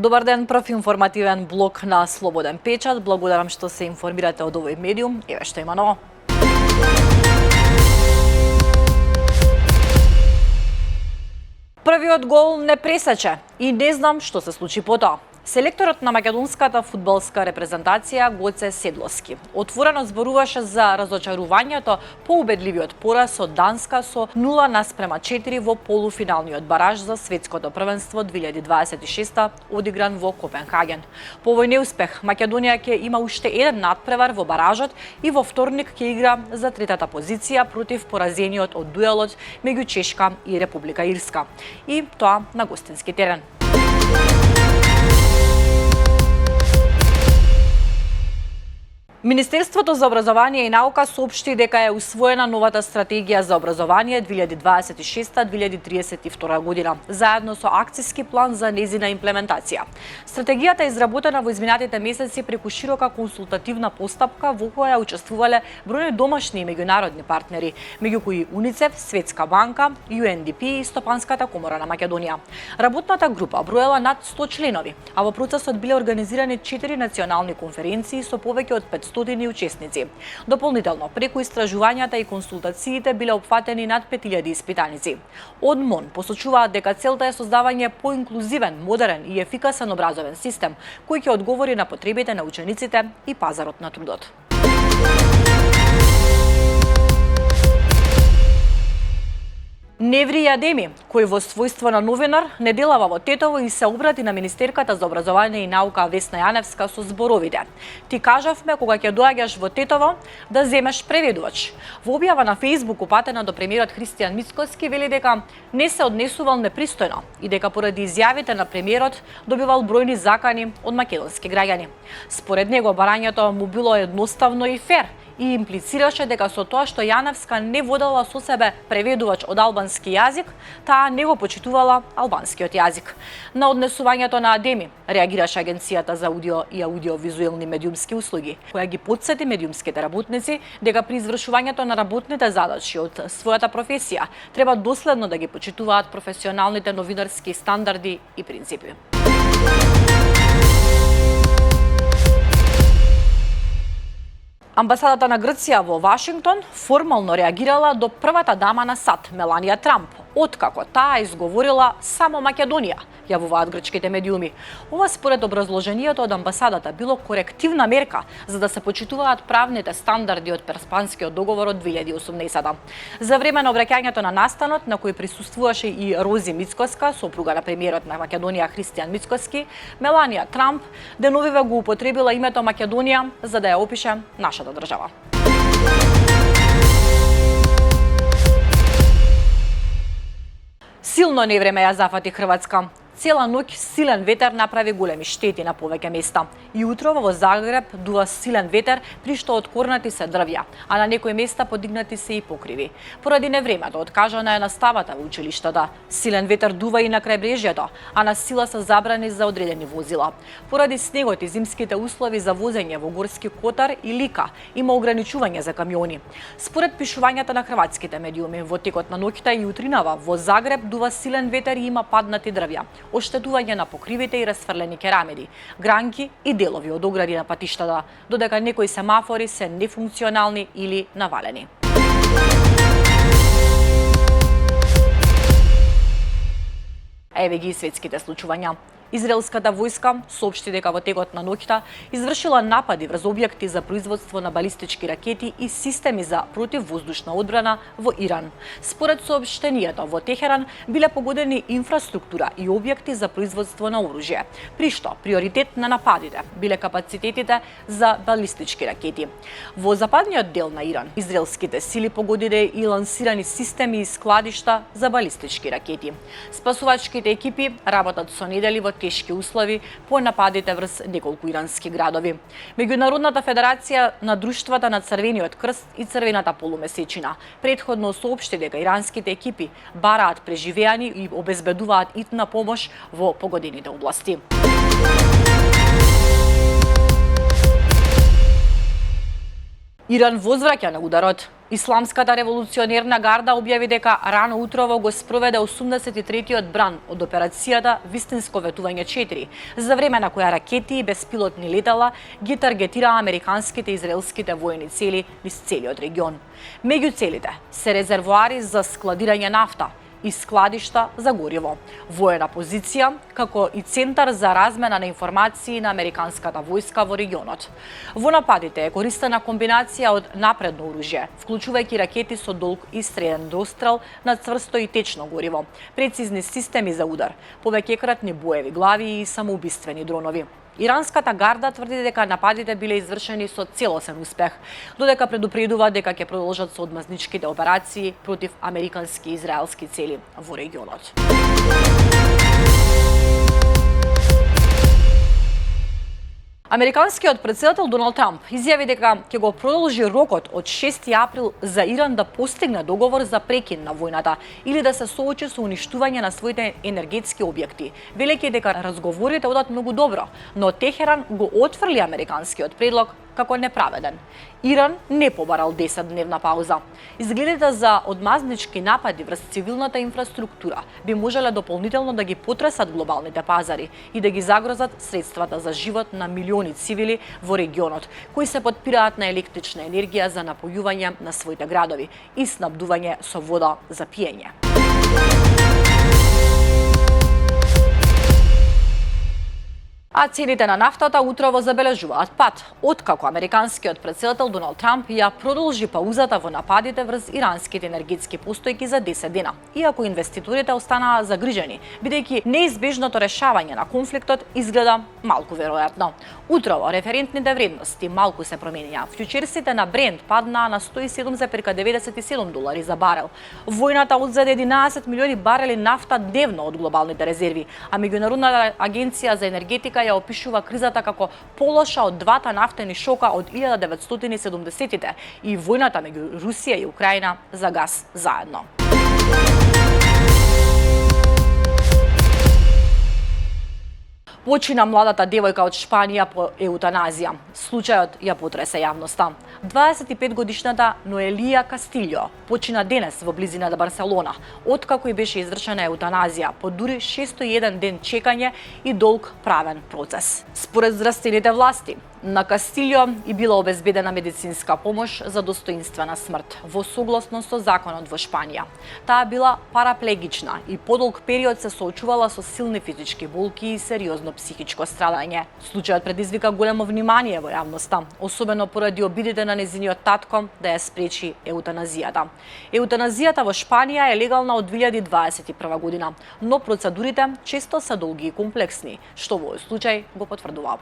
Добар ден, прв информативен блок на Слободен печат. Благодарам што се информирате од овој медиум. Еве што има ново. Првиот гол не пресече и не знам што се случи потоа. Селекторот на македонската фудбалска репрезентација Гоце Седловски отворено зборуваше за разочарувањето по убедливиот пораз од Данска со 0:4 во полуфиналниот бараж за светското првенство 2026 одигран во Копенхаген. По овој неуспех Македонија ќе има уште еден надпревар во баражот и во вторник ќе игра за третата позиција против поразениот од дуелот меѓу Чешка и Република Ирска. И тоа на гостински терен. Министерството за образование и наука соопшти дека е усвоена новата стратегија за образование 2026-2032 година, заедно со акциски план за нејзина имплементација. Стратегијата е изработена во изминатите месеци преку широка консултативна постапка во која учествувале бројни домашни и меѓународни партнери, меѓу кои УНИЦЕФ, Светска банка, UNDP и Стопанската комора на Македонија. Работната група броела над 100 членови, а во процесот биле организирани 4 национални конференции со повеќе од 500 учесници. Дополнително, преку истражувањата и консултациите биле опфатени над 5000 испитаници. Од МОН посочуваат дека целта е создавање поинклузивен, модерен и ефикасен образовен систем кој ќе одговори на потребите на учениците и пазарот на трудот. Неври Јадеми, кој во својство на новинар не делава во Тетово и се обрати на Министерката за образование и наука Весна Јаневска со зборовите: "Ти кажавме кога ќе доаѓаш во Тетово да земеш преведувач." Во објава на Фејсбук упатена до премиерот Христијан Мицкоски вели дека не се однесувал непристојно и дека поради изјавите на премиерот добивал бројни закани од македонски граѓани. Според него барањето му било едноставно и фер и имплицираше дека со тоа што Јаневска не водела со себе преведувач од албански јазик, таа не го почитувала албанскиот јазик. На однесувањето на Адеми реагираше Агенцијата за аудио и аудиовизуелни медиумски услуги, која ги потсети медиумските работници дека при извршувањето на работните задачи од својата професија треба доследно да ги почитуваат професионалните новинарски стандарди и принципи. Амбасадата на Грција во Вашингтон формално реагирала до првата дама на САД, Меланија Трамп, откако таа изговорила само Македонија, јавуваат грчките медиуми. Ова според образложението од амбасадата било корективна мерка за да се почитуваат правните стандарди од Перспанскиот договор од 2018. За време на обраќањето на настанот, на кој присуствуваше и Рози Мицкоска, сопруга на премиерот на Македонија Христијан Мицкоски, Меланија Трамп деновиве го употребила името Македонија за да ја опише нашата држава. Силно невреме ја зафати Хрватска. Цела ноќ силен ветер направи големи штети на повеќе места. И утрово во Загреб дува силен ветер, при што откорнати се дрвја, а на некои места подигнати се и покриви. Поради невремето откажана е наставата во училиштата. Силен ветер дува и на крајбрежјето, а на сила се забрани за одредени возила. Поради снегот и зимските услови за возење во Горски Котар и Лика има ограничување за камиони. Според пишувањата на хрватските медиуми, во текот на ноќта и утринава во Загреб дува силен ветер и има паднати дрвја, оштетување на покривите и расфрлени керамиди, гранки и делови од огради на патиштата, додека некои семафори се нефункционални или навалени. Еве ги светските случувања. Израелската војска соопшти дека во текот на ноќта извршила напади врз објекти за производство на балистички ракети и системи за противвоздушна одбрана во Иран. Според соопштението, во Техеран биле погодени инфраструктура и објекти за производство на оружје, при што приоритет на нападите биле капацитетите за балистички ракети. Во западниот дел на Иран, израелските сили погодиле и лансирани системи и складишта за балистички ракети. Спасувачките екипи работат со недели во тешки услови по нападите врз неколку ирански градови. Меѓународната федерација на друштвата на Црвениот крст и Црвената полумесечина претходно соопшти дека иранските екипи бараат преживеани и обезбедуваат итна помош во погодените области. Иран возвраќа на ударот. Исламската револуционерна гарда објави дека рано утрово го спроведе 83-тиот бран од операцијата Вистинско ветување 4, за време на која ракети и беспилотни летала ги таргетираа американските и израелските воени цели низ целиот регион. Меѓу целите се резервоари за складирање нафта и складишта за гориво, воена позиција, како и центар за размена на информации на американската војска во регионот. Во нападите е користена комбинација од напредно оружје, вклучувајќи ракети со долг и среден дострел на цврсто и течно гориво, прецизни системи за удар, повеќекратни боеви глави и самоубиствени дронови. Иранската гарда тврди дека нападите биле извршени со целосен успех, додека предупредува дека ќе продолжат со одмазничките операции против американски и израелски цели во регионот. Американскиот претседател Доналд Трамп изјави дека ќе го продолжи рокот од 6 април за Иран да постигне договор за прекин на војната или да се соочи со уништување на своите енергетски објекти, велејќи дека разговорите одат многу добро, но Техеран го отфрли американскиот предлог како неправеден. Иран не побарал 10-дневна пауза. Изгледите за одмазнички напади врз цивилната инфраструктура би можеле дополнително да ги потресат глобалните пазари и да ги загрозат средствата за живот на милиони цивили во регионот, кои се потпираат на електрична енергија за напојување на своите градови и снабдување со вода за пиење. А цените на нафтата утрово забележуваат пат, откако американскиот претседател Доналд Трамп ја продолжи паузата во нападите врз иранските енергетски постојки за 10 дена, иако инвеститорите останаа загрижени, бидејќи неизбежното решавање на конфликтот изгледа малку веројатно. Утрово референтните вредности малку се променија. Фјучерсите на Брент паднаа на $107,97 за барел. Војната одзеде 11 милиони барели нафта дневно од глобалните резерви, а Меѓународната агенција за енергетика ја опишува кризата како полоша од двата нафтени шока од 1970-тите и војната меѓу Русија и Украина за газ заедно. Почина младата девојка од Шпанија по еутаназија. Случајот ја потресе јавноста. 25-годишната Ноелија Кастилјо почина денес во близина до Барселона, откако и беше извршена еутаназија по дури 601 ден чекање и долг правен процес. Според здравствените власти, на Кастилјо и била обезбедена медицинска помош за достоинствена смрт во согласно со законот во Шпанија. Таа била параплегична и подолг период се соочувала со силни физички болки и сериозно психичко страдање. Случајот предизвика големо внимание во јавноста, особено поради обидите на нејзиниот татко да ја спречи еутаназијата. Еутаназијата во Шпанија е легална од 2021 година, но процедурите често се долги и комплексни, што во овој случај го потврдува.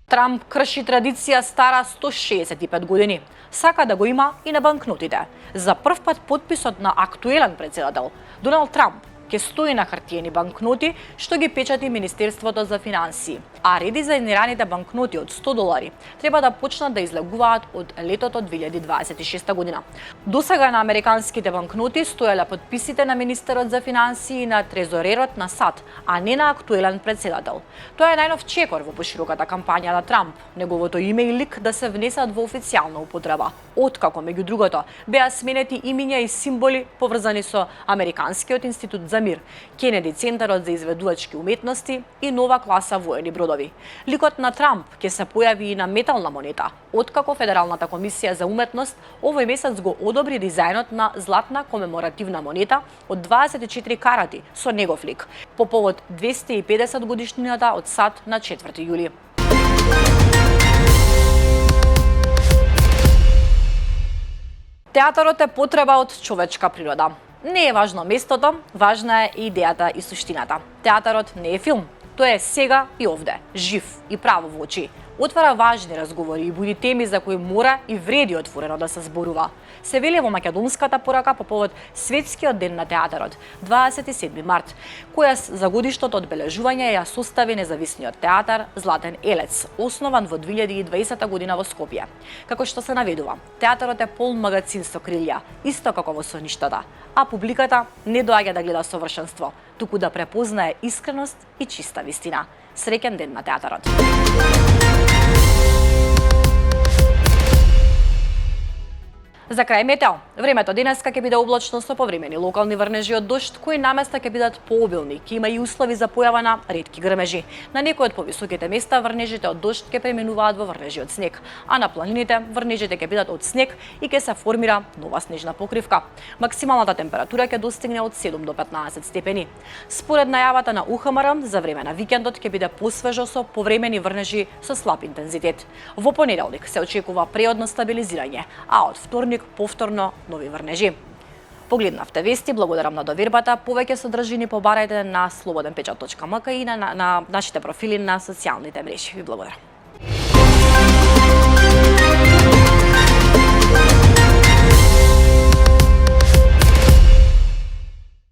Трамп крши традиција стара 165 години. Сака да го има и на банкнотите. За прв пат подписот на актуелен претседател, Доналд Трамп, ќе стои на хартиени банкноти, што ги печати Министерството за финансии, а редизајнираните банкноти од $100 треба да почнат да излегуваат од летото 2026 година. Досега на американските банкноти стоеле подписите на Министерот за финансии и на трезорерот на САД, а не на актуелен претседател. Тоа е најнов чекор во пошироката кампања на Трамп, неговото име и лик да се внесат во официјална употреба, откако меѓу другото беа сменети имиња и символи поврзани со Американскиот институт за мир, Кенеди центарот за изведувачки уметности и нова класа воени бродови. Ликот на Трамп ќе се појави и на метална монета, откако Федералната комисија за уметност овој месец го одобри дизајнот на златна комеморативна монета од 24 карати со негов лик, по повод 250 годишнината од САД на 4 јули. Театарот е потреба од човечка природа. Не е важно местото, важна е идејата и суштината. Театарот не е филм, тој е сега и овде, жив и право во очи. Отвара важни разговори и буди теми за кои мора и вреди отворено да се зборува. Се вели во македонската порака по повод Светскиот ден на театарот, 27 март, која за годишното одбележување ја состави независниот театар Златен елец, основан во 2020 година во Скопје. Како што се наведува, театарот е полн магацин со крилја, исто како во соништата, а публиката не доаѓа да гледа совршенство, туку да препознае искреност и чиста вистина. Среќен ден на театарот! За крај метео. Времето денеска ќе биде облачно со повремени локални врнежи од дожд, кои наместа ќе бидат пообилни. Ќе има и услови за појава на ретки грмежи. На некои од повисоките места врнежите од дожд ќе преминуваат во врнежи од снег, а на планините врнежите ќе бидат од снег и ќе се формира нова снежна покривка. Максималната температура ќе достигне од 7 до 15 степени. Според најавата на УХМР, за време на викендот ќе биде посвежо со повремени врнежи со слаб интензитет. Во понеделник се очекува преодно стабилизирање, а од вторник повторно нови врнежи. Погледнавте вести, благодарам на довербата. Повеќе содржини побарајте на slobodnpečat.mk и на нашите профили на социјалните мрежи. Ви благодарам.